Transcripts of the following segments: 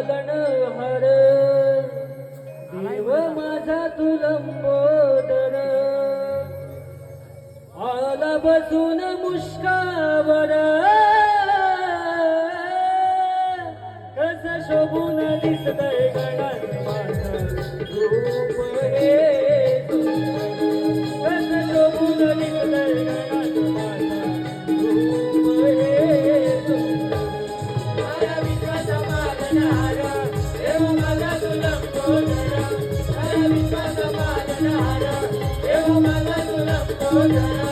पालनहार देव माझा तू लंबोदर आला बसून मुष्कावर कस शोभून दिसतय गणात माझं रूप हे सुंदर कस शोभून दिसतय गणात माझं रूप हे सुंदर आला विश्वास पालनहार देव माझा तू लंबोदर आला विश्वास पालनहार देव माझा तू लंबोदर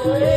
Oh